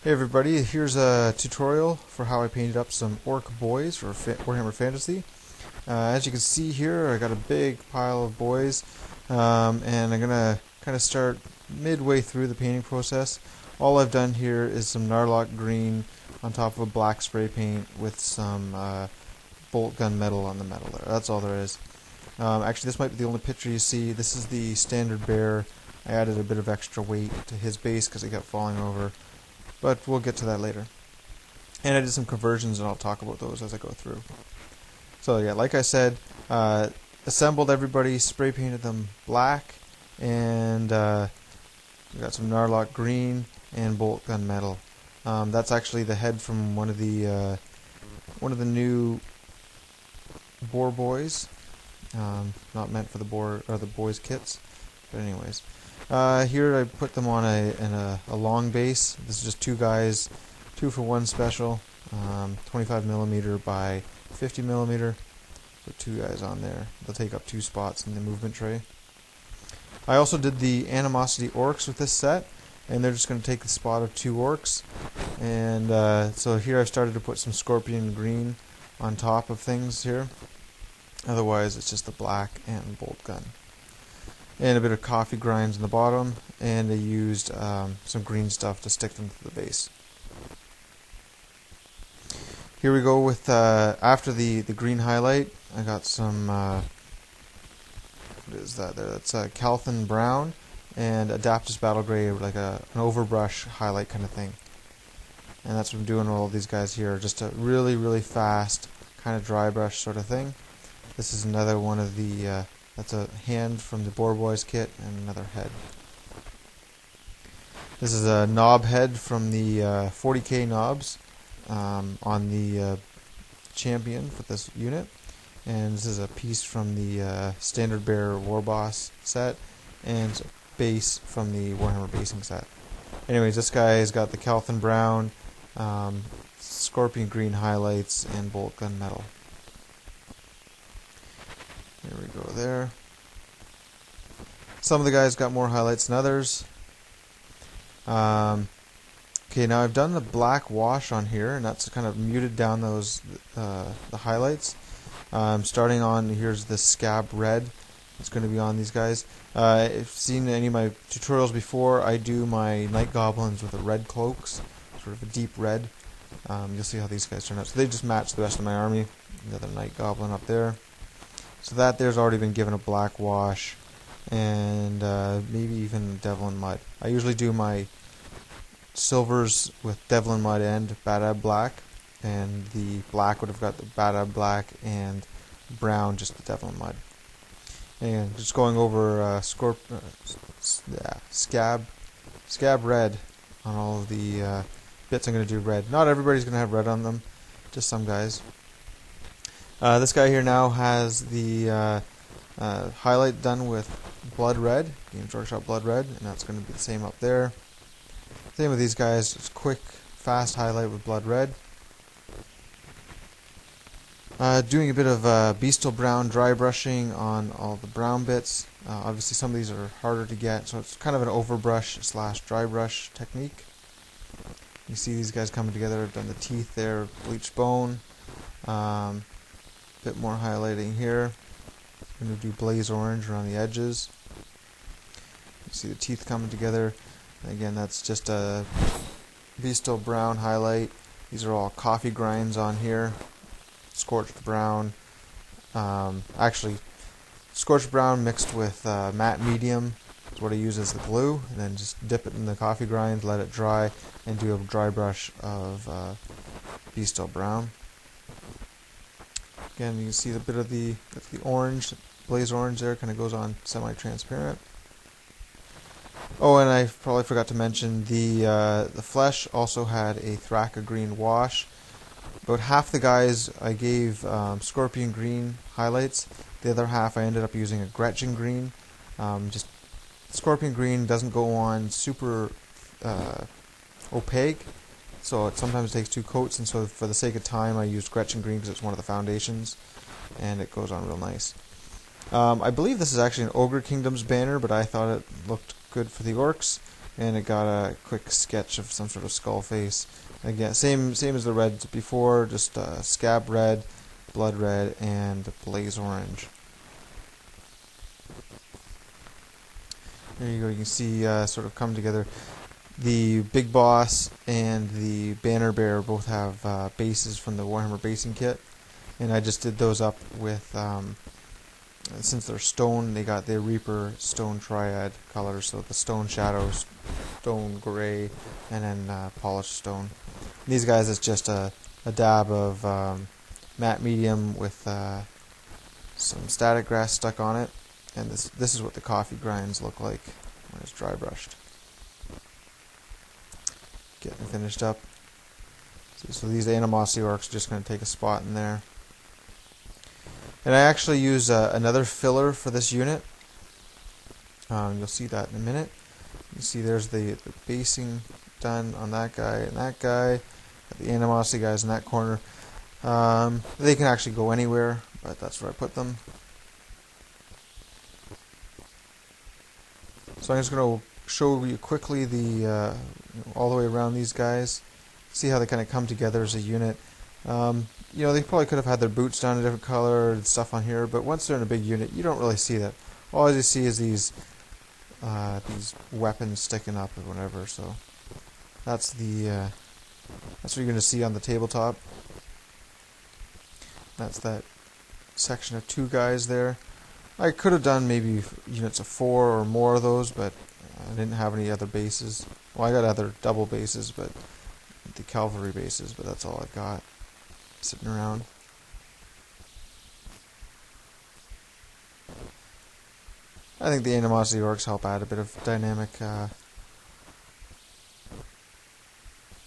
Hey everybody, here's a tutorial for how I painted up some orc boys for Warhammer Fantasy. As you can see here, I got a big pile of boys, and I'm gonna kind of start midway through the painting process. All I've done here is some Narlock green on top of a black spray paint with some bolt gun metal on the metal there. That's all there is. Actually, this might be the only picture you see. This is the standard bear. I added a bit of extra weight to his base because it kept falling over. But we'll get to that later. And I did some conversions, and I'll talk about those as I go through. So yeah, like I said, assembled everybody, spray painted them black, and we got some Narlock green and bolt gun metal. That's actually the head from one of the new boar boys. Not meant for the boar or the boys kits, but anyways. Here I put them on a long base. This is just two guys, 2-for-1 special, 25mm by 50mm. Put two guys on there. They'll take up 2 spots in the movement tray. I also did the Animosity orcs with this set, and they're just going to take the spot of 2 orcs. And so here I've started to put some scorpion green on top of things here. Otherwise it's just the black and bolt gun. And a bit of coffee grinds in the bottom, and I used some green stuff to stick them to the base. Here we go with, after the green highlight, I got some, what is that there? That's Calthan Brown and Adaptus Battle Grey, like an overbrush highlight kind of thing. And that's what I'm doing with all these guys here, just a really, really fast kind of dry brush sort of thing. This is another one of the, that's a hand from the Boar Boys kit and another head. This is a knob head from the 40k knobs on the champion for this unit. And this is a piece from the Standard Bear War Boss set and base from the Warhammer basing set. Anyways, this guy's got the Calthan Brown, Scorpion Green highlights, and bolt gun metal. There we go there. Some of the guys got more highlights than others. Okay, now I've done the black wash on here, and that's kind of muted down those the highlights. Starting on, here's the scab red. It's going to be on these guys. If you've seen any of my tutorials before, I do my night goblins with the red cloaks, sort of a deep red. You'll see how these guys turn out. So they just match the rest of my army. Another night goblin up there. So that there's already been given a black wash, and maybe even Devlin Mud. I usually do my silvers with Devlin Mud and Badab Black, and the black would have got the Badab Black, and brown just the Devlin Mud. And just going over scab red on all of the bits I'm going to do red. Not everybody's going to have red on them, just some guys. This guy here now has the highlight done with blood red, Games Workshop blood red, and that's going to be the same up there. Same with these guys, just quick, fast highlight with blood red. Doing a bit of Beastal Brown dry brushing on all the brown bits. Obviously some of these are harder to get, so it's kind of an overbrush / dry brush technique. You see these guys coming together. I've done the teeth there, bleached bone. Bit more highlighting here. I'm going to do blaze orange around the edges. You see the teeth coming together. Again, that's just a Beastal Brown highlight. These are all coffee grinds on here. Scorched brown. Actually, scorched brown mixed with matte medium is what I use as the glue, and then just dip it in the coffee grinds, let it dry, and do a dry brush of Beastal Brown. Again, you can see a bit of the orange, blaze orange there, kind of goes on semi-transparent. Oh, and I probably forgot to mention the flesh also had a Thraka green wash. About half the guys I gave Scorpion green highlights. The other half I ended up using a Gretchen green. Just Scorpion green doesn't go on super opaque, so it sometimes takes 2 coats, and so for the sake of time I used Gretchen green because it's one of the foundations, and it goes on real nice. I believe this is actually an Ogre Kingdom's banner, but I thought it looked good for the orcs. and it got a quick sketch of some sort of skull face. Again, same as the red before, just scab red, blood red, and blaze orange. There you go. You can see sort of come together. The Big Boss and the Banner Bear both have bases from the Warhammer basing kit, and I just did those up with, since they're stone, they got the Reaper Stone Triad color, so the Stone Shadow, Stone Gray, and then Polished Stone. And these guys, it's just a dab of matte medium with some static grass stuck on it, and this is what the coffee grinds look like when it's dry brushed. Getting finished up. So these Animosity orcs are just going to take a spot in there. And I actually use another filler for this unit. You'll see that in a minute. You see there's the basing done on that guy and that guy. Got the Animosity guys in that corner. They can actually go anywhere, but that's where I put them. So I'm just going to show you quickly the all the way around these guys. See how they kind of come together as a unit. They probably could have had their boots done a different color and stuff on here, but once they're in a big unit, you don't really see that. All you see is these weapons sticking up or whatever. So that's what you're going to see on the tabletop. That's that section of 2 guys there. I could have done maybe units of 4 or more of those, but I didn't have any other bases. Well, I got other double bases, but the cavalry bases, but that's all I got sitting around. I think the Animosity orcs help add a bit of dynamic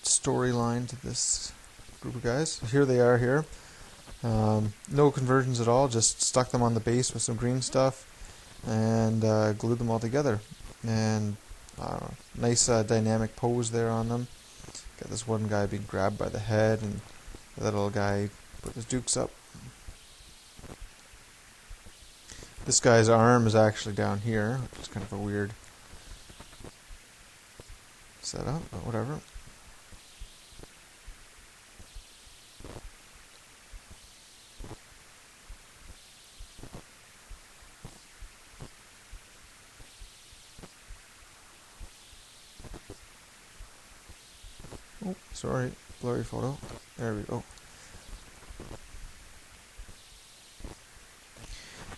storyline to this group of guys. So here they are here. No conversions at all, just stuck them on the base with some green stuff and glued them all together. And nice dynamic pose there on them. Got this one guy being grabbed by the head, and the little guy put his dukes up. This guy's arm is actually down here, which is kind of a weird setup, but whatever. Oh, sorry, blurry photo. There we go.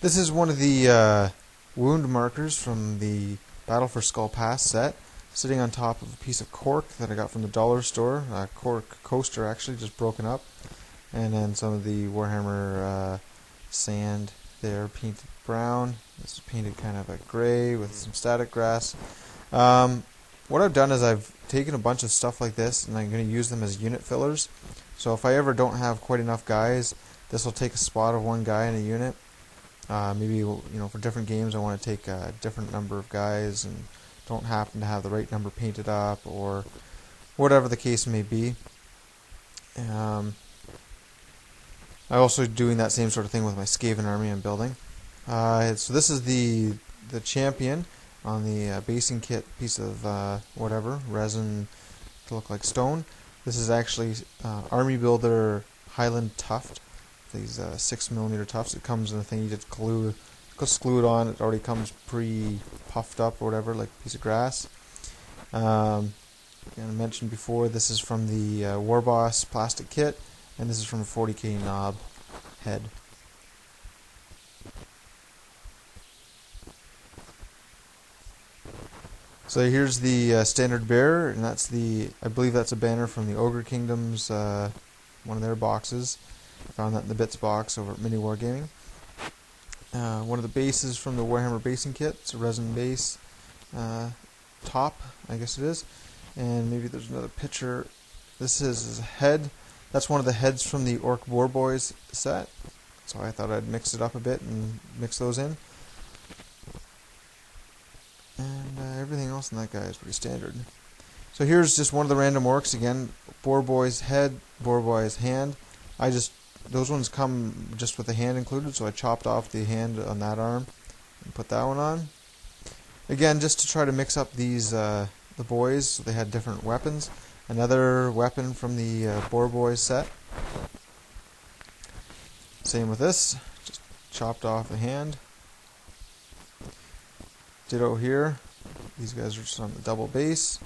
This is one of the wound markers from the Battle for Skull Pass set, sitting on top of a piece of cork that I got from the dollar store. A cork coaster, actually, just broken up. And then some of the Warhammer sand there, painted brown. This is painted kind of a gray with some static grass. What I've done is I've taken a bunch of stuff like this, and I'm going to use them as unit fillers. So if I ever don't have quite enough guys, this will take a spot of one guy in a unit. Maybe for different games I want to take a different number of guys and don't happen to have the right number painted up, or whatever the case may be. I'm also doing that same sort of thing with my Skaven army I'm building. So this is the champion on the basing kit piece of whatever, resin to look like stone. This is actually Army Builder Highland Tuft. These 6mm tufts. It comes in a thing you just glue it on. It already comes pre-puffed up or whatever, like a piece of grass. Again, I mentioned before, this is from the Warboss plastic kit, and this is from a 40k knob head. So here's the standard bearer, and that's I believe that's a banner from the Ogre Kingdom's one of their boxes. I found that in the Bits box over at Mini Wargaming. One of the bases from the Warhammer basing kit. It's a resin base top, I guess it is. And maybe there's another picture. This is his head. That's one of the heads from the Orc boyz set. So I thought I'd mix it up a bit and mix those in. And everything else in that guy is pretty standard. So here's just one of the random orcs again. boyz head, boyz hand. Those ones come just with the hand included, so I chopped off the hand on that arm and put that one on. Again, just to try to mix up these the boys, so they had different weapons. Another weapon from the boyz set. Same with this, just chopped off the hand. Ditto here. These guys are just on the double base.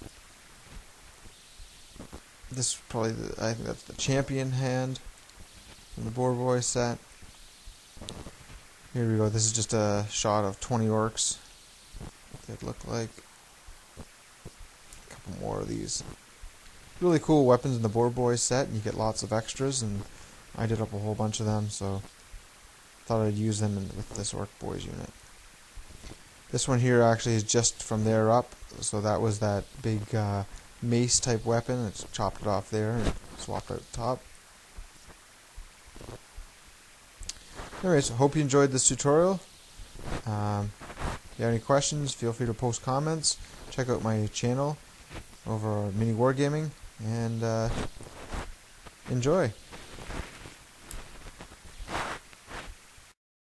This is probably I think that's the champion hand from the boyz set. Here we go. This is just a shot of 20 orcs. What they'd look like. A couple more of these. Really cool weapons in the boyz set, and you get lots of extras, and I did up a whole bunch of them, so thought I'd use them with this orc boys unit. This one here actually is just from there up, so that was that big mace type weapon. It's chopped it off there and swapped out the top. Anyways, hope you enjoyed this tutorial. If you have any questions, feel free to post comments. Check out my channel over Mini Wargaming, and enjoy.